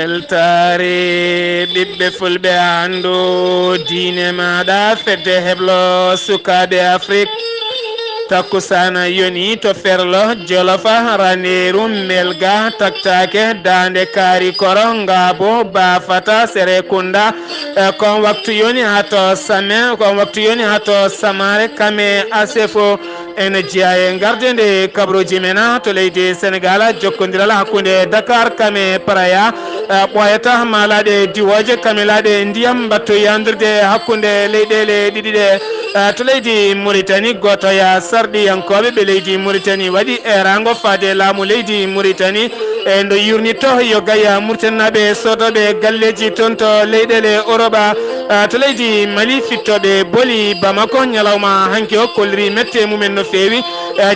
weltare ɓiɓɓe fulɓe andu diine maɗa fedde heblo sukaɓe Afrique takkusana yoni to ferlo jolofa raneru melga taktake dande kaari koro ngabo bafata serekunda kon waktu yoni hato same kon waktu yoni hato samare kame asefo en jiaye gardende kabroji mena to leydi Sénégal jokkodirala hakkunde Dakar kame paraya ɓoyata malade diwoje kame laaɗe ndiyam batto yandirde hakkunde leyɗele ɗiɗi ɗe to leydi Mauritanie goto ya sarɗi yankoɓe ɓe leydi Mauritanie waɗi erango fade laamu leydi Mauritanie e ndo yurnito yo gaya Mauritanaɓe sotoɓe galleji toon to leyɗele Europe to leydi Mali fittoɓe booli Bamako ñalawma hanki o kolliri mette mumen no feewi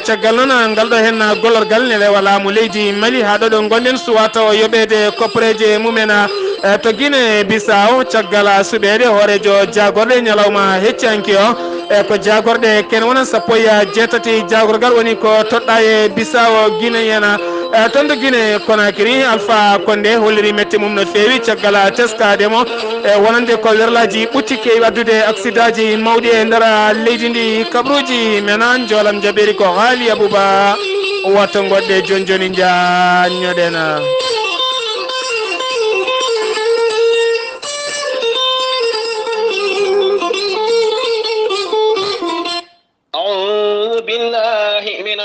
caggal noon ngalɗo hen gollorgal ne rewa laamu leydi Mali ha ɗo ɗo gonɗen suwata o yoɓede koppareje mumen to Guinée Bissau caggal suɓede hoorejo jagorɗe ñalawma heccanki o ko jagorɗe ken wona sappo e jeetati jagorgal woni ko toɗɗa e Bissau Guinée yana toon to Guinée Conakry Alpha Condé holliri mette mum no feewi caggal teskademo wonande ko werlaji ɓutti kewi addude accident ji mawɗi e nder leydi ndi kabruji menan jolam jaɓeri ko haali Abouba watto goɗɗe joni joni jañoɗen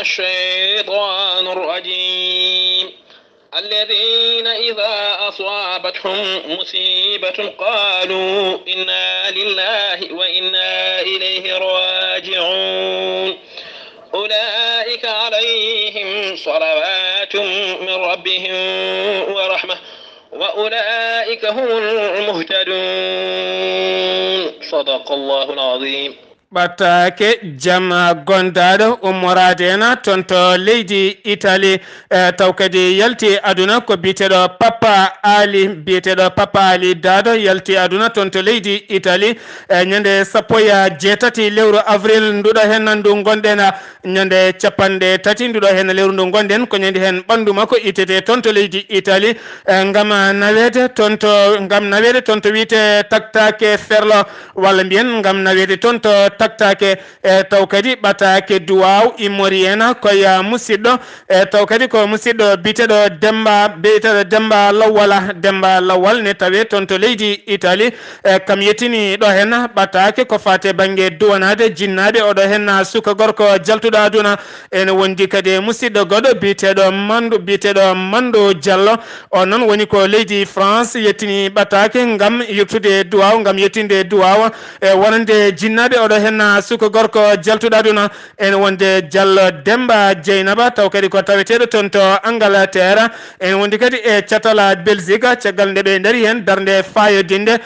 الشيطان الرجيم الذين إذا أصابتهم مصيبة قالوا إنا لله وإنا إليه راجعون أولئك عليهم صلوات من ربهم ورحمة وأولئك هم المهتدون صدق الله العظيم ɓattake jama gondaɗo ummoradena toon to leydi Italie taw kadi yalti aduna ko biteɗo Papa Ali Dado yalti aduna toon to leydi Italie ñande sappo e jeetati lewru avril nduɗo hen ndu gonɗen ñande capanɗe tati nduɗo hen lewru ndu gonɗen ko ñande hen ɓandu makko itete toon to leydi Italie gam nawede toon to wiite taktake ferlo walla mbiyen gam nawede toon to taktake taw kadi ɓatake duwaw immori en koye musidɗo taw kadi ko musidɗo biteɗo Demba Lawal ne tawe toon to leydi Italie kam yettini ɗo hen ɓatake ko fate banggue duwanade jinnaɓe oɗo hen suka gorko jaltuɗo aduna ene wondi kadi musidɗo goɗɗo biteɗo Mandu Diallo on noon woni ko leydi France yettini ɓatake gam yettude duwaw gam yettinde duwaw wonande jinnaɓe oɗo hen suka gorko jaltuɗo aduna ene wonde Diallo Demba Dieynaba taw kadi ko taweteɗo toon to Angleterre ene wondi kadi e catala Belgique caggal nde ɓe daari hen darde fayodinde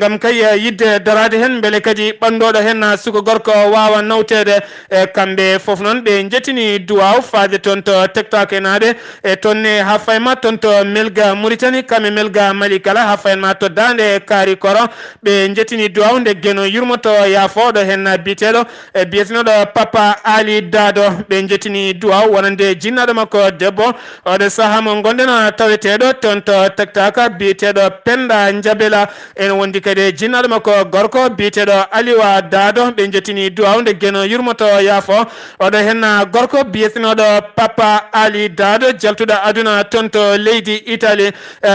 gam kay yidde darade hen beele kadi ɓandoɗo hen suka gorko wawa nawtede kamɓe foof noon ɓe jettini duwaw faade toon to tektake naɓe e tonne ha fayma toon to Melga Mauritanie kamɓe Melga Mali kala ha fayma to dande kaari koro ɓe jettini duwaw nde gueno yurmoto yaafoɗo hen biteɗo biyetenoɗo Papa Ali Dado ɓe jettini duwaw wonande jinnaɗo makko debbo oɗo saaha mo gonɗen taweteɗo toon to tektaka biteɗo Penda Jabela ene wondi kadi jinnaɗo makko gorko biteɗo Aliwa Dado ɓe jettini duwaw nde gueno yurmoto yaafo oɗo hen gorko biyetenoɗo Papa Ali Dado jaltuɗo aduna toon to leydi Italie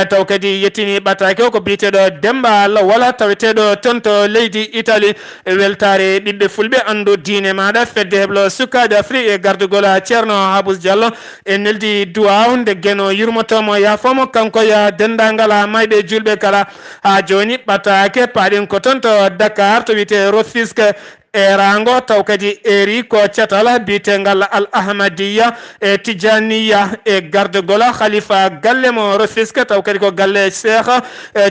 taw kadi yettini ɓatake ko biteɗo Demba Lawal taweteɗo toon to leydi Italie weltare ɓiɓɓe fulɓe andu diine maɗa fedde heblo sukaɓe Afrique e gardugol Ceerno Habous Diallo e neldi duwaw nde gueno yurmotomo yaafomo kanko ya dendagal mayɓe julɓe kala ha joni ɓatake paɗen ko toon to Dakar to wiyete Rufisque e rango taw kadi eri ko catala bitengal Al Ahmadiyya e Tijaniya e gardugol khalifa galle mo Rufisque taw kadi ko galle Cheikh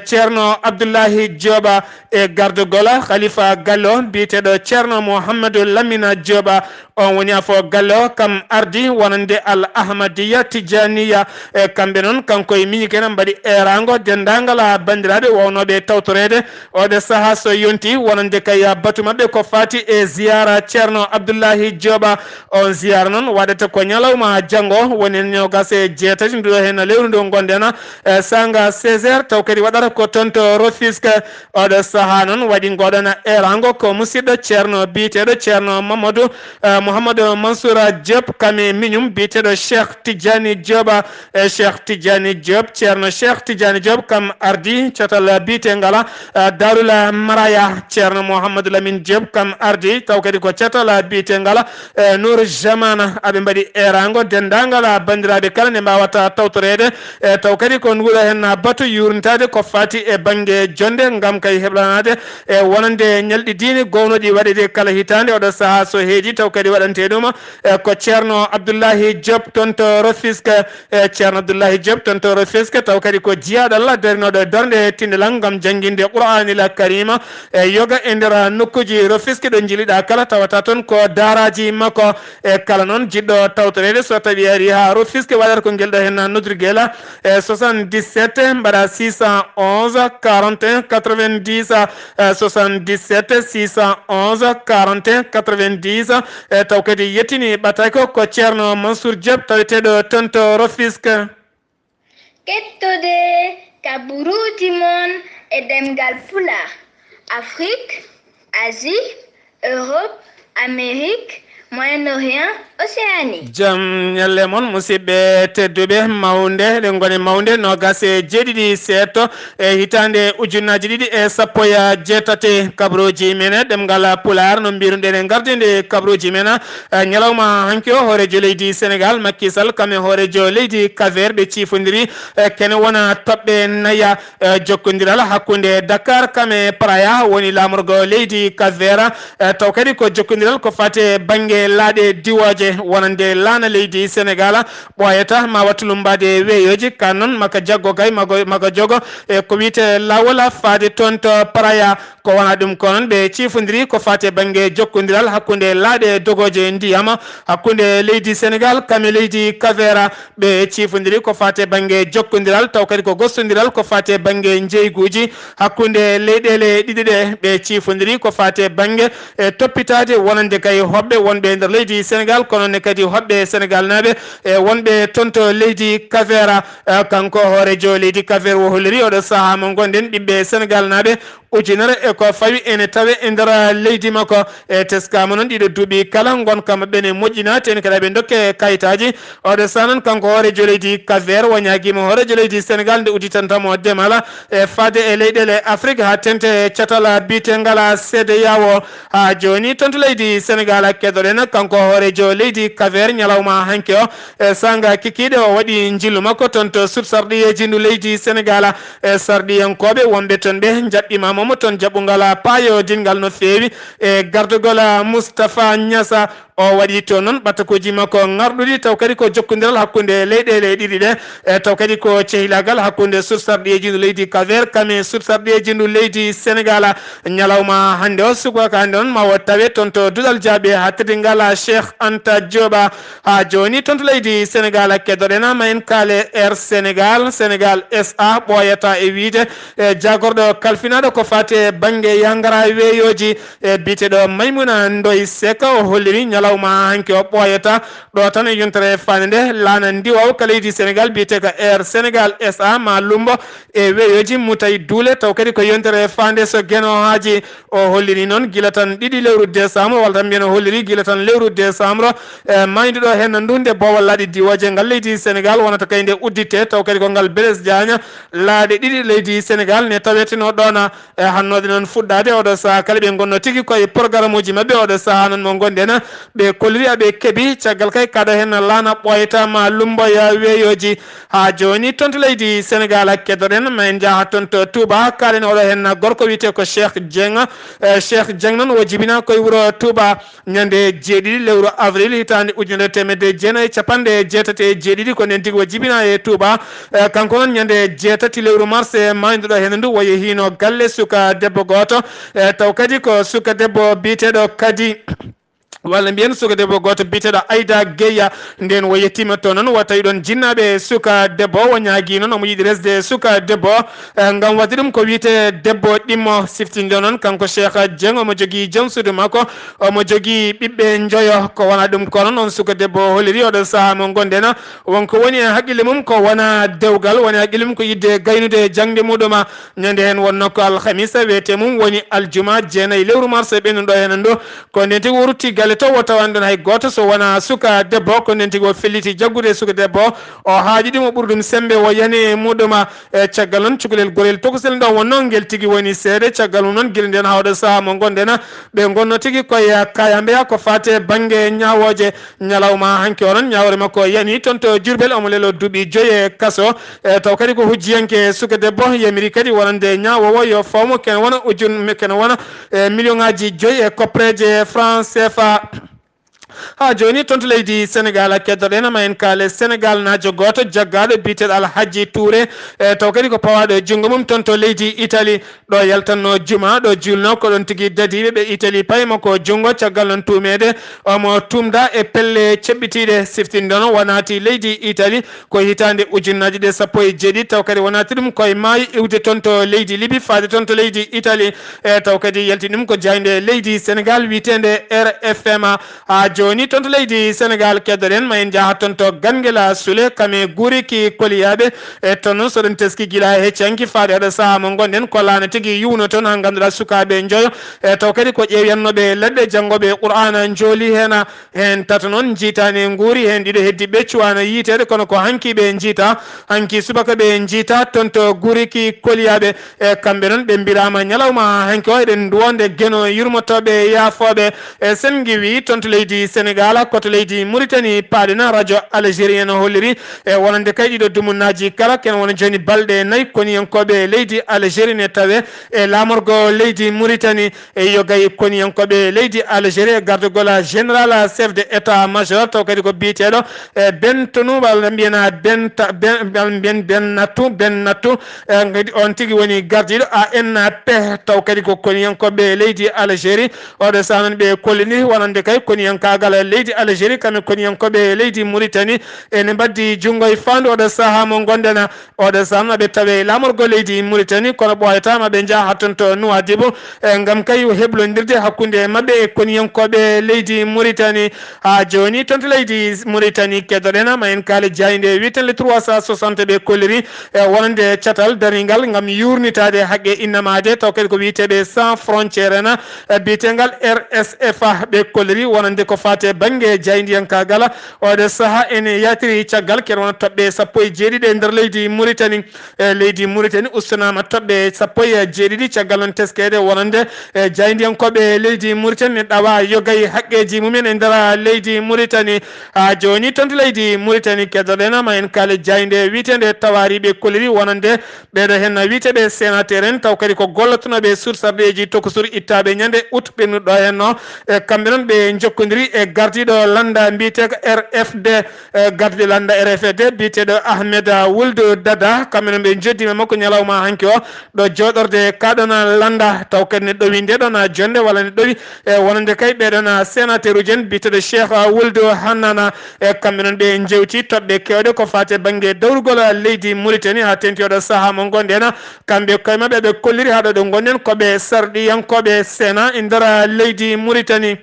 Ceerno Abdoullahi Dioba e gardugol khalifa gallo biteɗo Ceerno Mouhamadou Lamina Dioba on woni afo galle o kam ardi wonande Al Ahmadiyya Tijaniya e kamɓe noon kanko e miñikene mbaɗi erango dendagal bandiraɓe wownoɓe tawtorede oɗe saaha so yonti wonande kay batu mabɓe ko fati fati e ziyara ceerno abdoullahi dioba on ziyara noon waɗete ko ñalawma janggo woni ñogase jeetati nduɗo hen lewru ndu gondena sanga 16h taw kadi waɗata ko toon to Rufisque oɗo saaha noon waɗi goɗona erango ko musidɗo ceerno biyeteɗo ceerno mamadou mouhamadou mansoura diop kame miñum biyeteɗo cheikh tidiani dioba cheikh tidiani diop ceerno cheikh tidiani diop kam ardi cotal biyete ngala darula maraya ceerno mouhamadou lamine diop kam ardi taw kadi ko cotal biyete ngala nour jamana aɓe mbaɗi erango dendagala bandiraɓe kala ne mbawata tawtorede taw kadi ko nguura hen batu yurnitade ko fati e banggue jonde gam kay heblanade e wonande ñalɗi diine gownoɗi waɗede kala hitande oɗo saaha so heeji taw kadi waɗante ɗum ko ceerno abdoullahi diop toon to Rufisque ceerno abdoullahi diop toon to Rufisque taw kadi ko jiyaɗo Allah darinoɗo darde tindalal gam jangguinde qur'anil karima e yoga e nder nokkuji Rufisque ɗo jiliɗa kala tawata toon ko daraji makko e kala noon jiɗɗo tawtorede so tawi ari ha Rufisque waɗata ko guelɗo hen noddirguela e 77 mbaɗa 611 41 90 77 611 41 90 e taw kadi yettini ɓatay ko ceerno mansour diop taweteɗo toon to Rufisque. Kettude kaburuji mon e demgal pulaar Afrique, Asie, Europe, Amérique, Moyen-Orient, Océanie. Jam ñalle mon musidɓe tedduɓe mawde ɗe goni mawde no gase jeeɗiɗi seeto e hitande ujunnaji ɗiɗi e sappo e jeetati kabruji men ɗemgal pular no mbiruɗen e gardinde kabruji men ñalawma hanki o hoorejo leydi Sénégal Macky Sall kame hoorejo leydi Cap-Vert ɓe ciifodiri kene wona toɓɓe naya jokkodiral hakkude Dakar kame Praia woni lamorgo leydi Cap-Vert taw kadi ko jokkodiral ko fate banggue laaɗe diwoje wonande laana leydi Sénégal ɓoyata ma wattu lumbade weyoji kan noon maka jaggo kay maga jogo e ko wiyete lawol faade toon to Praia ko wona ɗum ko noon ɓe ciifodiri ko fate banggue jokkodiral hakkude laaɗe dogoje ndiyam hakkude leydi Sénégal kame leydi Cap-Vert ɓe ciifodiri ko fate banggue jokkodiral taw kadi ko gostodiral ko fate banggue jeyguji hakkude leyɗele ɗiɗi ɗe ɓe ciifodiri ko fate banggue e toppitade wonande kay hoɓɓe wonɓe nder leydi Sénégal kono ne kadi hoɓɓe Sénégal naɓe e wonɓe toon to leydi Cap-Vert kanko hoorejo leydi Cap-Vert wo holliri oɗo saaha mo gonɗen ɓiɓɓe Sénégal naɓe ujunere e ko fawi ene tawe e nder leydi makko e teskama noon ɗiɗo duuɓi kala gonka mabɓe ne moƴƴina ten kadi ɓe dokke kayitaji oɗo saha noon kanko hoorejo leydi Cap-Vert woñaguima hoorejo leydi Sénégal nde uditantamo demal e faade e leyɗele Afrique ha tente catal biyetengala CEDEAO ha joni toon to leydi Sénégal keɗoɗen kanko hoorejo leydi Cap-Vert ñalawma hanke o e sanga kikiɗe o waɗi jillu makko toon to sud sarɗiyeji ndu leydi Sénégal e sarɗiyankoɓe wonɓe toon ɓe jaɓɓimamomo toon jaɓɓugal paayo dingal no feewi e gardugol Moustapha Niassa o waɗi to noon ɓattakuji makko garɗuɗi taw kadi ko jokkodiral hakkude leyɗele ɗiɗi ɗe e taw kadi ko cehilagal hakkude sursarɗiyeji ndu leydi Cap-Vert kame sursarɗiyeji ndu leydi Sénégal ñalawma hande o subaka hande on ma wo tawe toon to duɗal jaaɓe ha tedingal Cheikh Anta Diop ha joni toon to leydi Sénégal keɗoɗen ma en kaale Air Sénégal Sénégal SA ɓoyata e wiide e jagorɗo kalfinaɗo ko fate banggue yangara weyoji e biteɗo Maymouna Ndoye Seck o holliri ñalawma hanke o ɓoyata ɗo tan e yontere fande nde laana ndiwaw ka leydi Sénégal biyete ko Air Sénégal SA ma lumbo e weyoji Moutaye Doulé taw kadi ko yontere fande so gueno haji o holliri noon guila tan ɗiɗi lewru décembre walla tan mbiyen o holliri guila tan lewru décembre maydiɗo hen ndunde bowal laaɗi diwoje ngal leydi Sénégal wonata kay nde udditte taw kadi ko ngal Blaise Diagne laaɗe ɗiɗi leydi Sénégal ne taweteno ɗon e hannode noon fuɗɗade oɗo saaha kala ɓe gonno tigui koye programme uji mabɓe oɗo saaha noon mo gonɗen ɓe kolliri aɓe keeɓi caggal kay kaɗa hen laana ɓoyatama lumboya weyoji ha joni toon to leydi Sénégal keɗoɗen ma en jaaha toon to Touba kalen oɗo hen gorko wiyete ko Cheikh Dieng Cheikh Dieng noon o jibina koye wuuro Touba ñande jeeɗiɗi lewru avril hitande ujunere temedde jeenayyi capanɗe jeetati e jeeɗiɗi ko nden tigui o jibina e Touba kanko noon ñande jeetati lewru mars e mayduɗo hen ndu o yehino galle suka debbo goto taw kadi ko suka debbo biteɗo kadi walla mbiyen suka debbo goto biteɗo Aida Gueya nden wo yettima to noon wa tawi ɗon jinnaɓe suka debbo wo ñaagui noon omo yiiɗi resde suka debbo gam wadde ɗum ko wiyete debbo ɗimmo siftinde noon kanko Cheikh Dieng omo jogui joom suudu makko omo jogui ɓiɓɓe joyo ko wona ɗum kono noon suka debbo holliri oɗo saaha mo gonɗen wonko woni e haqqille mum ko wona dewgal woni haqqille mum ko yidde gaynude jangde muɗuma ñande hen wonno ko alhamisa wiyete mum woni aljuma jeenayyi lewru mars ɓennuɗo hen ndu ko nden tigui o rutti galle to wo tawan ɗon hay goto so wona suka debbo ko nden tigui o felliti jaggude suka debbo o haaji ɗum o ɓuuri ɗum sembe o yani e muɗuma e caggal noon cukalel gorel tokosel ɗon wonno guel tigui woni seede caggal mum noon guila nden hawɗo saaha mo gonɗen ɓe gonno tigui koye kayambeya ko fate banggue ñawoje ñalawma hanki onon ñawore makko yani toon to Diourbel omo lelo duuɓi 5 e kaso taw kadi ko hujjiyanke suka debbo yamiri kadi wonande ñawowo yo fawmo ken wona ken wona million ngaji 5 e koppreje franc CFA ha joni toon to leydi Sénégal keddoɗen ma en kaale Sénégal najo goto jaggaɗo biteɗo Alhaji Touré taw kadi ko pawaɗo jungo mum toon to leydi Italie ɗo yaltanno juma ɗo julno ko ɗon tigui dadiɓe ɓe Italie paymo ko jungo caggal non tumede omo tumda e pelle ceɓɓitiɗe siftinde noon wonati leydi Italie ko hitande ujunnaje ɗe 17 taw kadi wonati ɗum koye maayi iwde toon to leydi Libye faade toon to leydi Italie taw kadi yalti ɗum ko jayde leydi Sénégal witende RFM ha joni toon to leydi Sénégal keddoɗen ma en jaaha toon to Ganguela Soule kame guuriki koliyaɓe e toon noon soɗon teski guila heccanki faade aɗa saaha mo gonɗen ko lana tigui yuwno toon ha ganduɗa sukaɓe joyo e taw kadi ko ƴeewiyannoɓe leɗɗe janggoɓe Qur'ana jooli hen tata noon jiitani guuri hen ɗiɗo heddiɓe cuwana yiitede kono ko hankiɓe jiita hanki subakaɓe jiita toon to guuriki koliyaɓe e kamɓe noon ɓe mbirama ñalawma hanki o eɗen duwonde gueno yurmotoɓe yaafoɓe e sen giwi toon to leydi Sénégal koto leydi Mauritanie paaɗena radio algérien holliri e wonande kay ɗiɗo dumunnaji kala ken wona joni balɗe 4 koniyankoɓe leydi Algérie ne tawe e lamorgo leydi Mauritanie e yogay koniyankoɓe leydi Algérie gardegol général chef de état major taw kadi ko biteɗo e Bentonou walla mbiyana Ben Nattou kadi on tigui woni gardiɗo ANP taw kadi ko koniyankoɓe leydi Algérie oɗo saha noon ɓe kollini wonande kay koniyankagal leydi Algérie kamɓe koniyankoɓe leydi Mauritanie ene mbaddi junggo e fandu oɗo saaha mo gonɗen oɗo saaha noon ɓe tawe lamorgo leydi Mauritanie kono ɓoyatama ɓe jaaha toon to Nouadhibou gam kay heblodirde hakkude mabɓe e koniyankoɓe leydi Mauritanie ha joni toon to leydi Mauritanie keddoɗen ma en kaali jayde witen le 360 ɓe kolliri wonande catal darigal gam yurnitade haqqe innamade taw kadi ko witeɓe sans frontiére en bitegal RSF ɓe kolliri wonande ko fate banggue jaydiyankagal oɗo saaha ene yatiri caggal ken wona toɓɓe 17 e nder leydi Mauritanie leydi Mauritanie ustanama toɓɓe 17 caggal non teskede wonande jaydiyankoɓe leydi Mauritanie ne ɗawa yogay haqqeji mumen e nder leydi Mauritanie ha joni toon to leydi Mauritanie keddoɗen ma en kaali jayde witede tawariɓe kolliri wonande ɓeɗo hen witeɓe sénateur en taw kadi ko gollotonoɓe sursardeji tokosur ittaɓe ñande août ɓennuɗo henno e kamɓe noon ɓe jokkodiri e gardiɗo landa mbiteɗo RFD gardiɗo landa RFD mbiteɗo Ahmed Wuld Dada kamɓe noon ɓe joddima makko ñalawma hanki o ɗo joɗorde kaɗon landa taw kadi ne ɗowi ndeɗon jonde walla ne ɗowi e wonande kay ɓeɗon sénateur uji en mbiteɗo Cheikh Wuld Hannana e kamɓe noon ɓe jewti toɓɓe kewɗe ko fate banggue dawrugol leydi Mauritanie ha tenti oɗo saaha mo gonɗen kamɓe koye mabɓe ɓe kolliri ha ɗo ɗo gonɗen koɓe sarɗiyankoɓe Sénat e nder leydi Mauritanie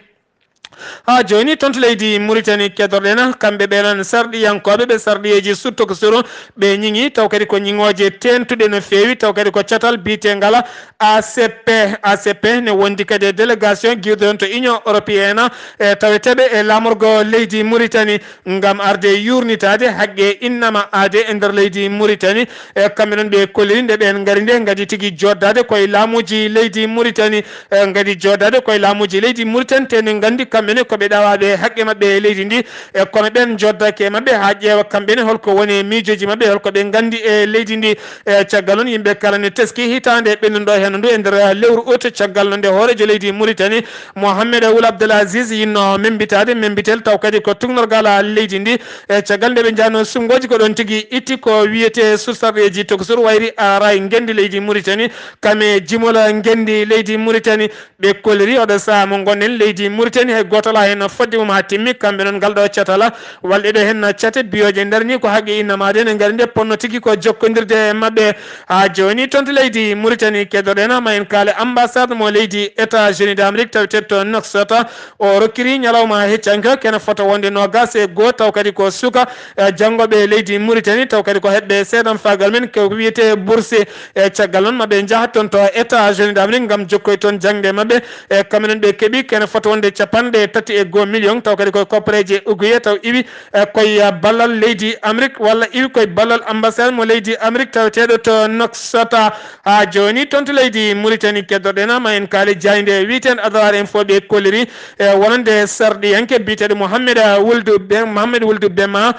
ha joni toon to leydi Mauritanie keddoɗen kamɓe ɓenon sarɗiyankoɓe ɓe sarɗiyeji surtout ko suru ɓe ñiŋi taw kadi ko ñiŋoje tentuɗe no fewi taw kadi ko catal bitegal ACP ne wondi kadi e délégation guirɗon to Union européenne e taweteɓe e lamorgo leydi Mauritanie gam arde yurnitade haqqe innama aade e nder leydi Mauritanie e kamɓe noon ɓe kolliri nde ɓen gari nde gadi tigui joddade koye laamuji leydi Mauritanie gadi joddade koye laamuji leydi Mauritanie teni gandi kamɓe ne koɓe ɗawaɓe haqqe mabɓe e leydi ndi e kono ɓen joddake e mabɓe ha ƴeewa kamɓene holko woni miijoji mabɓe holko ɓe gandi e leydi ndi e caggal noon yimɓe kala ne teski hitande ɓennuɗo hen ndu e nder lewru août caggal nonde hoorejo leydi Mauritanie Mohamed Ould Abdel Aziz yinno membitade membitel taw kadi ko tugnorgal leydi ndi e caggal nde ɓe jano sumgoji ko ɗon tigui itti ko wiyete sursarɗeji tokosur wayri aray gendi leydi Mauritanie kame jimola gendi leydi Mauritanie ɓe kolliri oɗo saaha mo gonnen leydi Mauritanie hay gotola hen foddi mum ha timmi kamɓe noon ngal ɗo catala walɗe ɗo hen cate biyoje nder ni ko haqqi innamaɗen e ngari nde ponno tigui ko jokkodirde mabɓe ha joni toon to leydi Mauritanie keddoɗen ma en kaale ambassade mo leydi États-Unis d'Amérique tawete to Nouakchott o rokkiri ñalawma heccanka kene foto wonde nogas e goho taw kadi ko suka janggoɓe leydi Mauritanie taw kadi ko heɓɓe seeɗan fagal men ko wiyete bourse e caggal noon maɓe jahat toon to États-Unis d'Amérique gam jokkoy toon jangde mabɓe e kamɓenen ɓe keeɓi kene foto wonde 31 million taw kadi koye koppareje uguye taw iwi koye ballal leydi Amérique walla iwi koye ballal ambassade mo leydi Amérique taweteɗo to Nouakchott ha joni toon to leydi Mauritanie keddoɗen ma en kaali jayde witen adawar en fo ɓe koliri wonande sarɗiyanke biteɗo Mohamed Wuld Bema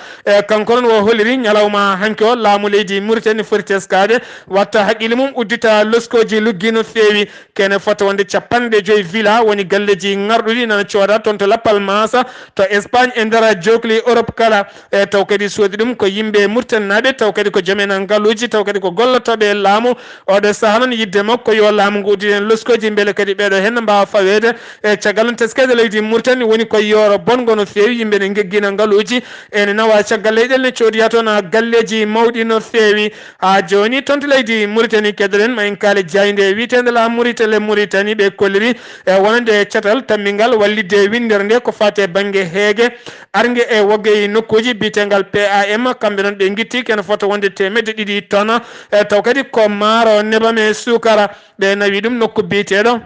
kanko noon o holliri ñalawma hanke o laamu leydi Mauritanie foti teskade watta haqqille mum uddita loskoji luggi no fewi kene foto wonde 50 villa woni galleji ngarɗuɗi nana cooda toon to lappal masa to Espagne e nder jokli Europe kala taw kadi soodi ɗum ko yimɓe Mauritanie taw kadi ko joomen ngaluji taw kadi ko gollotoɓe laamu oɗo saaha noon yidde makko yo laamu ngu udditen loskoji beele kadi ɓeɗo hen mbawa fawede e caggal noon teskede leydi Mauritanie woni koye yooro bongo no fewi yimɓe ne geggina ngaluji ene nawa caggal leyɗel ne coodiya toon galleji mawɗi no fewi ha joni toon to leydi Mauritanie keddoɗen ma en kaali jayde witede la Mauritanie ɓe kolliri e wonande catal tammingal wallidde windere nde ko fate banggue heege argue e wogge nokkuji bitegal PAM kamɓe noon ɓe guitti kene foto wonde 200 tonnes taw kadi ko maaro nebame sukara ɓe nawi ɗum nokku biteɗo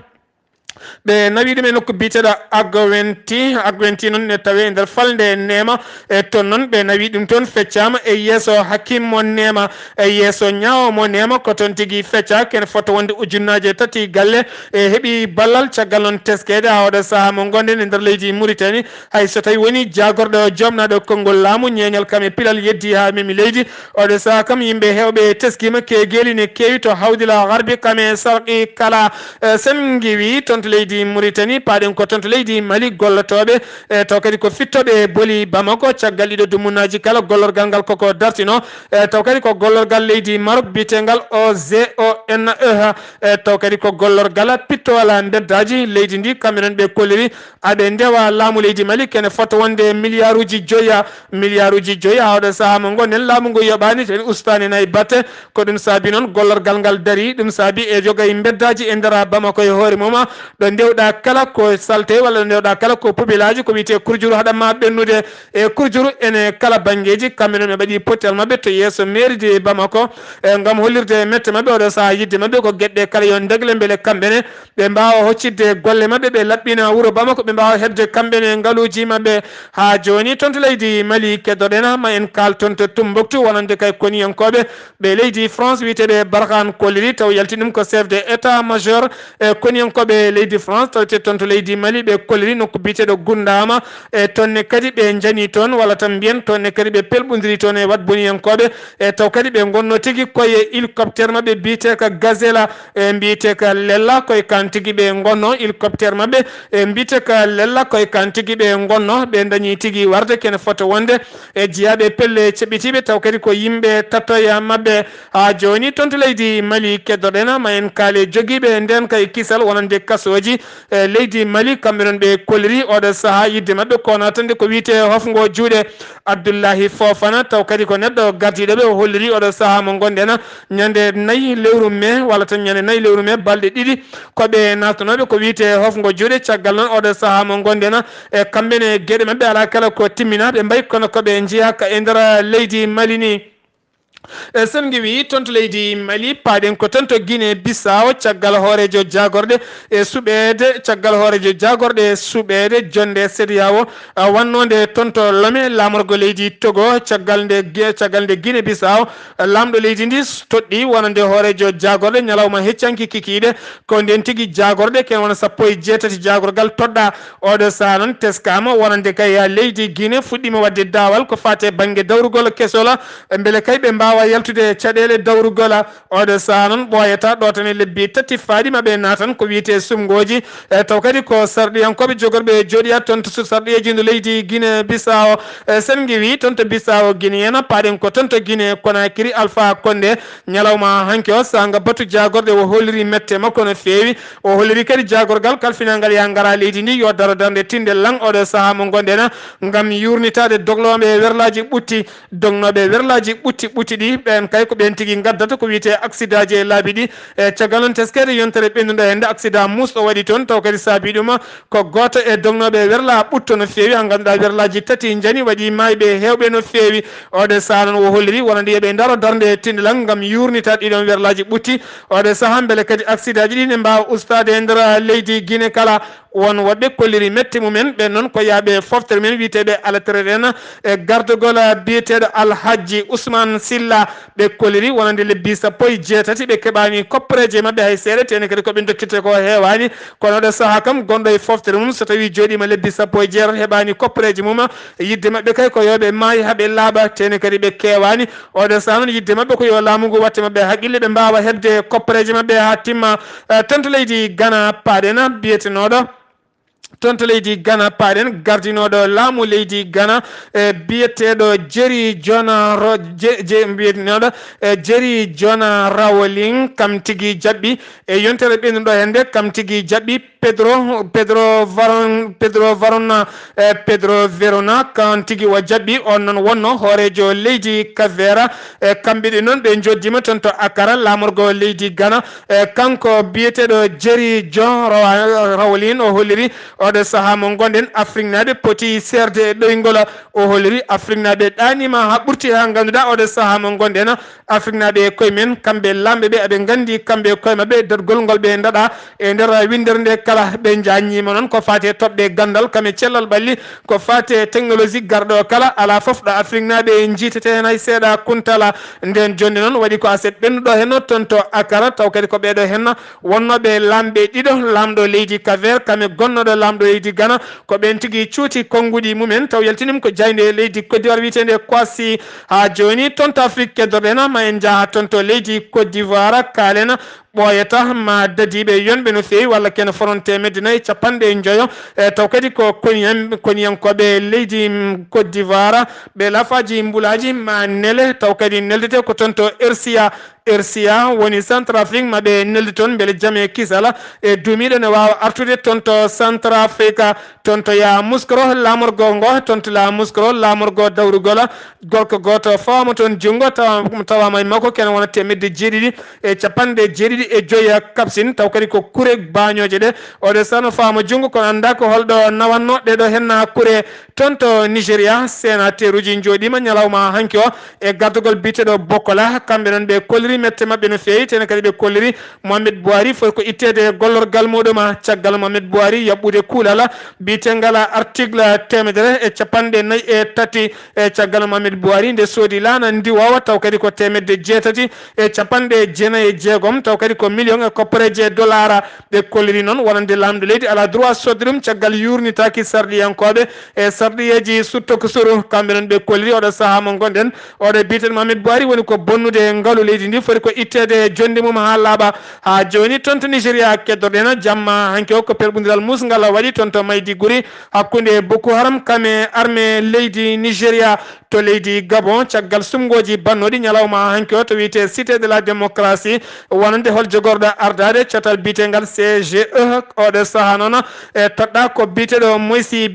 ɓe nawi ɗum e nokku biteɗo Agwenti noon ne tawe e nder falde Nema e toon noon ɓe nawi ɗum toon feccama e yeeso Hakim mo Nema e yeeso ñawo mo Nema ko toon tigui fecca kene foto wonde ujunnaje 3 galle e heeɓi ballal caggal noon teskede ha oɗo saaha mo gonɗen e nder leydi Mauritanie hay so tawi woni jagorɗo jomnaɗo konngol laamu ñeñal kam e pilal yeddi ha memi leydi oɗo saaha kam yimɓe hewɓe teskima kegueli ne kewi to hawdila harbi kam e sarqi kala sen giwi toon to leydi Mauritanie paɗen ko toon to leydi Mali gollotoɓe taw kadi ko fittoɓe booli Bamako caggal ɗiɗo dumunaji kala gollorgal ngal koko dartino taw kadi ko gollorgal leydi Maroc bitegal OZONE taw kadi ko gollorgal pittowala beddaji leydi ndi kamɓe noon ɓe kolliri aɓe ndewa laamu leydi Mali kene foto wonde milliards joyyi ha oɗo saaha mo gonen laamu ngu yoɓani ten ustani nayyi batte ko ɗum saabi noon gollorgal ngal dari ɗum saabi e jogay beddaji e nder Bamako e hoore mum ɗo ndewɗa kala ko salte walla ɗo ndewɗa kala ko pobilaji ko wiyete kurjuru haɗanma ɓennude e kurjuru ene kala banggueji kamɓe noon ɓe mbaɗi pottel mabɓe to yeeso mairie de Bamako gam hollirde mette mabɓe oɗo saaha yidde mabɓe ko gueɗɗe kala yo degle beele kamɓene ɓe mbawa hoccidde golle mabɓe ɓe laɓɓina wuuro Bamako ɓe mbawa hedde kamɓene ngaluji mabɓe ha joni toon to leydi Mali keddoɗen ma en kal toon to Tombouctou wonande kay koniyankoɓe ɓe leydi France wiyeteɓe Barkhane Kolliri taw yalti ɗum ko chef de état major e koniyankoɓe leydi France tawte toon to leydi Mali ɓe kolliri nokku biteɗo Gundama e tonne kadi ɓe jani toon walla tan mbiyen tonne kadi ɓe pelɓodiri toon e wat boniyankoɓe e taw kadi ɓe gonno tigui koye hélicoptère mabɓe mbiyeteka gazela e mbiyeteka lella koye kan tigui ɓe gonno hélicoptère mabɓe e mbiyeteka lella koye kan tigui ɓe gonno ɓe dañi tigui warde kene foto wonde e jeeyaɓe pelle ceɓitiɓe taw kadi ko yimɓe tattoya mabɓe ha joni toon to leydi Mali keddoɗen ma en kaali joguiɓe nden kay kisal wonande kasoji e leydi Mali kamɓe noon ɓe kolliri oɗo saaha yidde mabɓe kono tande ko wiyete hofgo juuɗe Abdoullahi Fofana taw kadi ko neɗɗo gardiɗoɓe o holliri oɗo saaha mo gonɗen ñande 4 lewru mai walla tan ñande 4 lewru mai balɗe ɗiɗi koɓe natanoɓe ko wiyete hofgo juuɗe caggal noon oɗo saaha mo gonɗen e kamɓene gueɗe mabɓe ala kala ko timmina ɓe mbayi kono koɓe jeeyaka e nder leydi Mali ni sen giwi toon to leydi Mali paɗen ko tan to Guinée Bissau caggal hoorejo jagorɗe e suɓede caggal hoorejo jagorɗe e suɓede jonde CEDEAO wannode toon to Lomé lamorgo leydi Togo caggal nde Guinée Bissau lamɗo leydi ndi toɗɗi wonande hoorejo jagorɗe ñalawma heccanki kikiɗe ko nden tigui jagorɗe ken wona 18 jagorgal toɗɗa oɗo saaha noon teskama wonande kay leydi Guinée fuɗɗima wadde dawal ko fate banggue dawrugol kesola beele kay ɓe mbawa mbawa yaltude caɗele dawrugola oɗo saha noon ɓoyata ɗo tan e lebbi tati faaɗi maɓe natan ko wiyete sumgoji taw kadi ko sarɗiyankoɓe jogorɓe jooɗiya toon to sarɗiyeji ndu leydi Guinée Bissau sen giwi toon to Bissau Guinéen paɗen ko toon to Guinée Conakry Alpha Condé ñalawma hanki o sanga batu jagorɗe o holliri mette makko no feewi o holliri kadi jagorgal kalfinalngal ya gara leydi ndi yo daro darde tinde lang oɗo saaha mo gonɗen gam yurnitade dogloɓe werlaji ɓutti dognoɓe werlaji ɓutti ɗi ɓen kay ko ɓen tigui gaddata ko wiyete accident ji e laabi ɗi e caggal noon teskede yontere ɓennuɗo hende accident musɗo waɗi toon taw kadi saabi ɗum ko goto e dognoɓe werla ɓutto no feewi ha ganduɗa werlaji tati jani waɗi mayɓe hewɓe no feewi oɗo saaha noon o holliri wonande yoɓe daro darde tindilal gam yurnitade ɗiɗon werlaji ɓutti oɗo saaha beele kadi accident ji ɗi ne mbawa ustade e nder leydi Guinée kala won woɓɓe kolliri metti mumen ɓen noon ko yaaɓe foftere men wiyeteɓe alatraite en e gardugol biyeteɗo Alhaji Ousmane Silla ɓe kolliri wonande lebbi 17 ɓe keɓani koppareje mabɓe hay seeɗa tene kadi koɓe dokkite ko hewani kono ɗo saaha kam gonɗo e foftere mum so tawi joɗima lebbi 16 heɓani koppareje mum yidde mabɓe kay ko yoɓe maayi haaɓe laaɓa tene kadi ɓe kewani oɗo saaha noon yidde mabɓe ko yo laamu ngu watte mabɓe haqqille ɓe mbawa hebde koppareje mabɓe ha timma tonto leydi Ghana paɗena biyetenoɗo toon to leydi Ghana paɗen gardinoɗo laamu leydi Ghana biyeteɗo Jerry John mbiyetenoɗo Jerry John Rawling kam tigui jaɓɓi e yontere ɓennuɗo hende kam tigui jaɓɓi Pedro Verona kan tigui o jaɓɓi on noon wonno hoorejo leydi Cap-Vert kamɓe ɗi noon ɓe joddima toon to Accra lamorgo leydi Ghana kanko biyeteɗo Jerry John Rawling o holliri oɗo saaha mo gonɗen Afrique naɓe poti serde ɗoygol o holliri Afrique naɓe ɗanima ha ɓurti ha ganduɗa oɗo saaha mo gonɗen Afrique naɓe koye men kamɓe lamɓe ɓe eɓe gandi kamɓe koye mabɓe dargol ngol ɓe daɗa e nder windere nde kala ɓe jañima noon ko fate toɓɓe gandal kame cellal ɓalli ko fate technologie garɗo kala ala foof ɗo Afrique naɓe jiitete hen hay seeɗa kuntala nden jonde noon waɗi ko aset ɓennuɗo hen toon to Accra taw kadi ko ɓeɗo hen wonnoɓe lamɓe ɗiɗo lamɗo leydi Cap-Vert kame gonnoɗo lamɗo leydi Ghana ko ɓen tigui cuuti konngudi mumen taw yaltinim ko jayde leydi Côte d'Ivoire witende Kwasi ha joni toon to Afrique keddorɗen ma en jaaha toon to leydi Côte d'Ivoire kalen ɓoyata ma dadiɓe yonɓe no fewi walla kene foronte medinayi capanɗe joyo taw kadi ko koniyankoɓe leydi Côte d'Ivoire ɓe lafaji mbulaji ma nele taw kadi neldete ko toon to RCA woni Centrafrique maɓe neldi toon beele jaame kisala e duumiɗo ne wawa artude toon to Centrafrique toon to Yamoussoukro lamorgo ngo toon to Yamoussoukro lamorgo dawrugola gorko goto fawama toon junggo tawama e makko kene wona temedde jeeɗiɗi e capanɗe jeeɗiɗi e joyi kapsin taw kadi ko kure bañoje ɗe oɗo sano fawama junggo kono anda ko holɗo nawanno ɗeɗo henna kure toon to Nigéria sénateur uji joɗima ñalawma hanki o e gardugol biteɗo Bokola kamɓe noon ɓe kolliri mette mabɓe no fewi tene kadi ɓe kolliri Mohamed Bouhari foti ko ittede gollorgal muɗum caggal Mohamed Bouhari yaɓɓude kuulala bitegal article 153 e caggal Mohamed Bouhari nde soodi laana ndiwowa taw kadi ko 896 taw kadi ko million e koppareje dollar ɓe kolliri noon wonande lamdo leydi ala droit sodde ɗum caggal yurnitaki sarɗiyankoɓe e sarɗiyeji sutto ko suru kamɓe noon ɓe kolliri oɗo saaha mo gonɗen oɗo biten Mohamed Bouhari woni ko bonnude ngaalu leydi ndi foti ko ittede jonde mum ha laaɓa ha joni toon to Nigéria keddorɗen jamma hanki o ko perɓodiral musgal waɗi toon to Maiduguri hakkude Boko Haram kame armée leydi Nigéria to leydi Gabon caggal sumgoji bannoɗi ñalawma hanki o to wiyete cité de la démocratie wonande hol jogorɗo ardade catal bitegal CGE oɗo saaha noon e toɗɗa ko biteɗo Moïse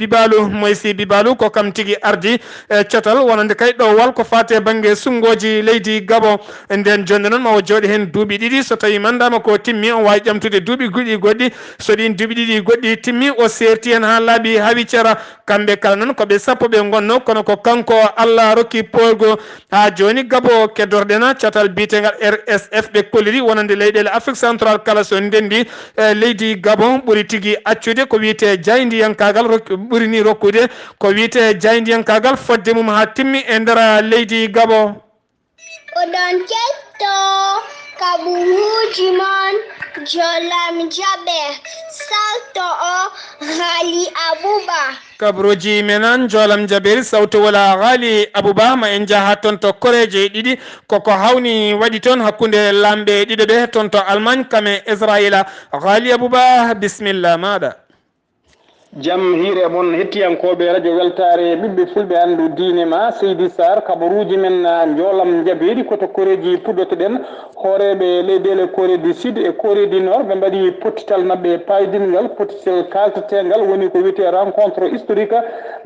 Bibalou ko kam tigui ardi e catal wonande kay ɗo wal ko fate banggue sumgoji leydi Gabon nden jonde noon mawo jooɗi hen duuɓi ɗiɗi so tawi mandama ko timmi on wawi ƴamtude duuɓi guɗi goɗɗi so ɗin duuɓi ɗiɗi goɗɗi timmi o serti hen ha laaɓi ha wiccera kamɓe kala noon koɓe sappo ɓe gonno kono ko kanko Allah rokki polgo ha joni Gabo keddorɗen catal bitegal RSF ɓe kolliri wonande leyɗele Afrique centrale kala so ndendi leydi Gabon ɓuuri tigui accude ko wiyete jaydiyankagal ɓuuri ni rokkude ko wiyete jaydiyankagal fodde mum ha timmi e nder leydi Gabon. Oɗon ketto kaɓuruji mon jolam jabe salto o ghali abuba kabroji menan jolam jaberi sawto wala ghali abouba ma en jaha ton to koreje ɗiɗi koko hawni waɗi toon hakkude lamɓe ɗiɗo ɓe toon to Allemagne kame Israila ghali abouba bisimilla maɗa jam hiire moon hettiyankoɓe radio weltare ɓiɓɓe fulɓe andu diine ma Seydi Sarr kabaruji men joolam jabeɗi koto koreji puɗɗotoɗen hooreɓe leyɗele Corée du Sud e Corée du Nord ɓe mbaɗi pottital mabɓe paydingal pottital kaltetegal woni ko wiyete rencontre historique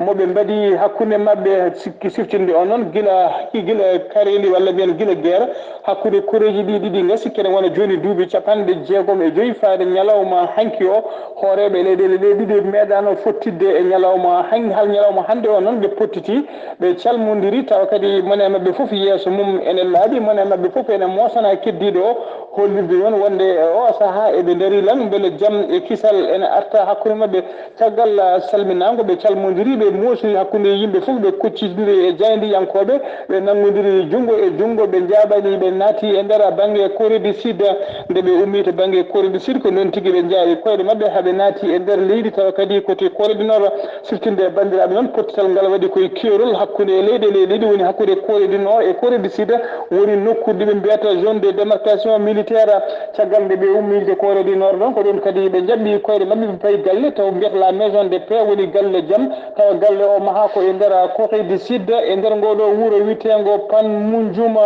moɓe mbaɗi hakkude mabɓe sikki siftinde on noon gila kareli walla mbiyen gila guerre hakkude koreji ɗi ɗiɗi gasi kene wona joni duuɓi 95 faade ñalawma hanki o hooreɓe leyɗele ɗe ɗiɗi meeɗano fottidde e ñalawma hal ñalawma hande o noon ɓe pottiti ɓe calmodiri tawa kadi mone mabɓe foof yeeso mum ene laaɓi mone mabɓe foof ene mosana keddiɗo o hollirde noon wonde o saaha eɓe daari lan beele jaam e kisal ene arta hakkude mabɓe caggal salminago ɓe calmodiri ɓe moosiri hakkude yimɓe foof ɓe koccitiri e jaydiyankoɓe ɓe nangodiri junggo e junggo ɓe jaaɓani ɓe naati e nder banggue Corée du Sud nde ɓe ummi to banggue Corée du Sud ko noon tigui ɓe jaawi koyɗe mabɓe haaɓe naati e nder leydi tawa kadi côté Corée du Nord siftinde bandiraɓe noon pottital ngal waɗi koye keerol hakkude leyɗele ɗiɗi woni hakkude Corée du Nord e Corée du Sud woni nokkude ɓe mbiyata zone de démarcation militaire caggal nde ɓe ummide Corée du Nord noon ko ɗon kadi ɓe jaɓɓi koyɗe mabɓe ɓe payi galle taw mbiyata la maison de paix woni galle jaam tawa galle o maha ko e nder Corée du Sud e nder ngoɗo wuuro witego Panmunjom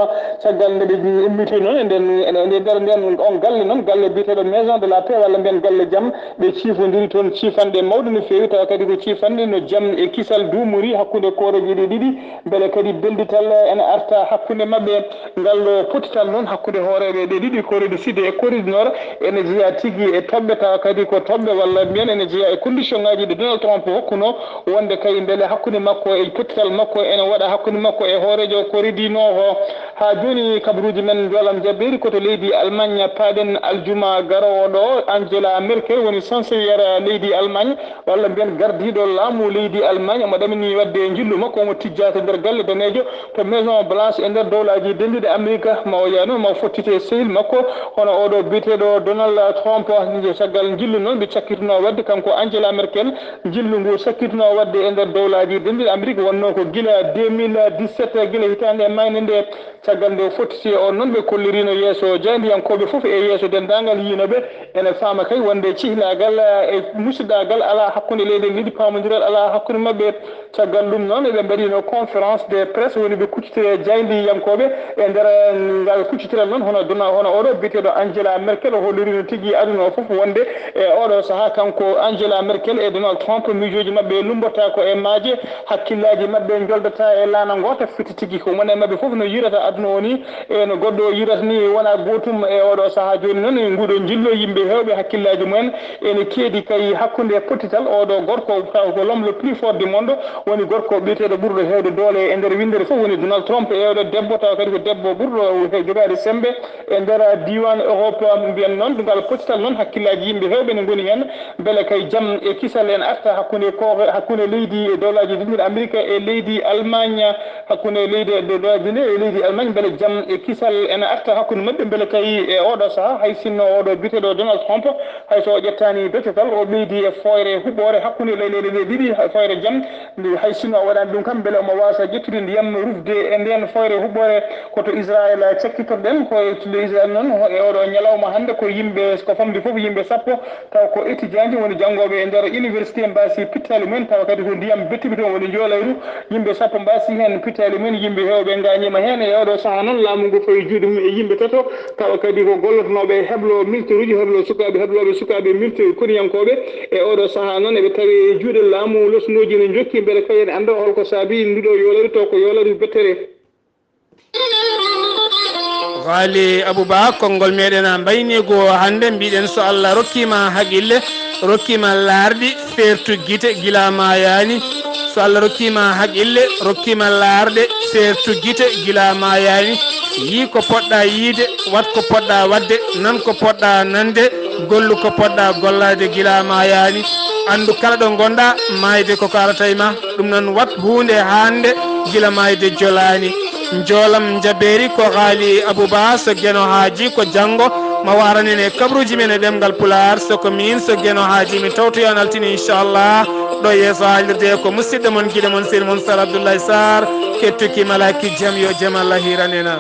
caggal nde ɓe ummiti noon e nder nden on galle noon galle biyeteɗo maison de la paix walla mbiyen galle jaam ɓe ciifodiri toon ciifanɗe mawɗe no feewi tawa kadi ko ciifanɗe no jaam e kisal duumori hakkude kooreji ɗi ɗiɗi beele kadi beldital ene arta hakkude mabɓe ngal pottital noon hakkude hooreɓe ɗe ɗiɗi Corée du Sud e Corée du Nord ene jeeya tigui e toɓɓe tawa kadi ko toɓɓe walla mbiyen ene jeeya e condition ngaji ɗe Donald Trump hokkuno wonde kay beele hakkude makko e pottital makko ene waɗa hakkude makko e hoorejo Corée du Nord o ha joni kabaruji men jolam jabberi koto leydi Allemagne paaɗen aljuma garowo ɗo Angela Merkel woni chanceliére leydi Allemagne walla mbiyen gardiɗo laamu leydi Allemagne omo ɗamini wadde jillu makko omo tijjata nder galle danejo to maison blanche e nder dowlaji denduɗe Amérique ma o yaa noon ma fottite sehil makko hono oɗo biyeteɗo Donald Trump caggal jillu noon ɓe cakkituno wadde kanko Angela Merkel jillu ngu sakkituno wadde e nder dowlaji denduɗe Amérique wonno ko gila 2017 gila hitande e mayne nde caggal nde fottiti on noon ɓe kollirino yeeso jayndiyankoɓe foof e yeeso dendagal yinoɓe ene faama kay wonde cihlagal e musidɗagal ala hakkude leyɗele ɗiɗi pamodiral ala hakkude mabɓe caggal ɗum noon eɓe mbaɗino conférence de presse woni ɓe kuccitire jayndiyankoɓe e nder ngal kuccitiral noon hono oɗo biyeteɗo Angela Merkel o hollirino tigui aduna o foof wonde e oɗo saaha kanko Angela Merkel e Donald Trump miijoji mabɓe lumbata ko e maaje hakkillaji mabɓe joldata e laana gota fiti tigui ko woni e mabɓe foof no yirata aduna o ni e no goɗɗo yirata ni wona gotum e oɗo saaha joni noon e nguɗo jillo yimɓe hewɓe hakkillaji mumen ene keedi kay hakkude pottital oɗo gorko ko l'homme le plus fort du monde woni gorko biyeteɗo ɓurɗo hewde doole e nder windere fof woni Donald Trump e oɗo debbo tawa kadi ko debbo ɓurɗo jogade sembe e nder diwan Europe mbiyen noon ngal pottital noon hakkillaji yimɓe hewɓe ne goni hen beele kay jaam e kisal en arta hakkude leydi e dowlaji denduɗe Amérique e leydi Allemagne hakkude leydi dowlaji ɗi e leydi Allemagne beele jaam e kisal ene arta hakkude mabɓe beele kay e oɗo saaha hay sinno oɗo biyeteɗo Donald Trump hayso o ƴettani doccetal o ɓeydi e foyre huɓɓore hakkude leyɗele ɗe ɗiɗi foyre jaam hay sinno o waɗani ɗum kam beele omo wasa ƴettude ndiyam rufde e nden foyre huɓɓore koto Israël cakkitoɗen ko le Israël noon e oɗo ñalawma hande ko yimɓe ko famdi foof yimɓe sappo taw ko étudiant woni janggoɓe e nder université mbasi pittali mumen tawa kadi ko ndiyam bettiɓe toon woni joolayru yimɓe sappo mbasi hen pittali mumen yimɓe hewɓe gañima hen e oɗo saaha noon laamu ngu fayi juuɗe mum e yimɓe tato tawa kadi ko gollotonoɓe heblo militaire uji heblo sukaɓe militaire koniyankoɓe e oɗo saaha noon eɓe tawi juuɗe laamu losnoji ne jokki beele kay en anda holko saabi ndiɗo yolari to ko yolari bettere Ghali Abouba konngol meɗen mbaynigo hande mbiɗen so Allah rokkima haqille rokkima laarɗi fertu guite gila ma yani so Allah rokkima haqille rokkima laarɗe fertu guite gila ma yani yi ko poɗɗa yiide wat ko poɗɗa wadde nan ko poɗɗa nande gollu ko poɗɗa gollade gila ma yani andu kala ɗo gonɗa mayde ko karata ma ɗum noon wat hunde hande gila mayde jolani joolam jaberi ko Ghali Abouba so gueno haaji ko janggo ma waranine kabruji men e ɗemgal pular soko min so gueno haaji min tawto yon altini inchallah ɗo yeeso haalirde ko musidɗo mon guiɗo mon seni mon sar Abdoulaye Sarr kettuki malaki jaam yo jaam Allah hiranena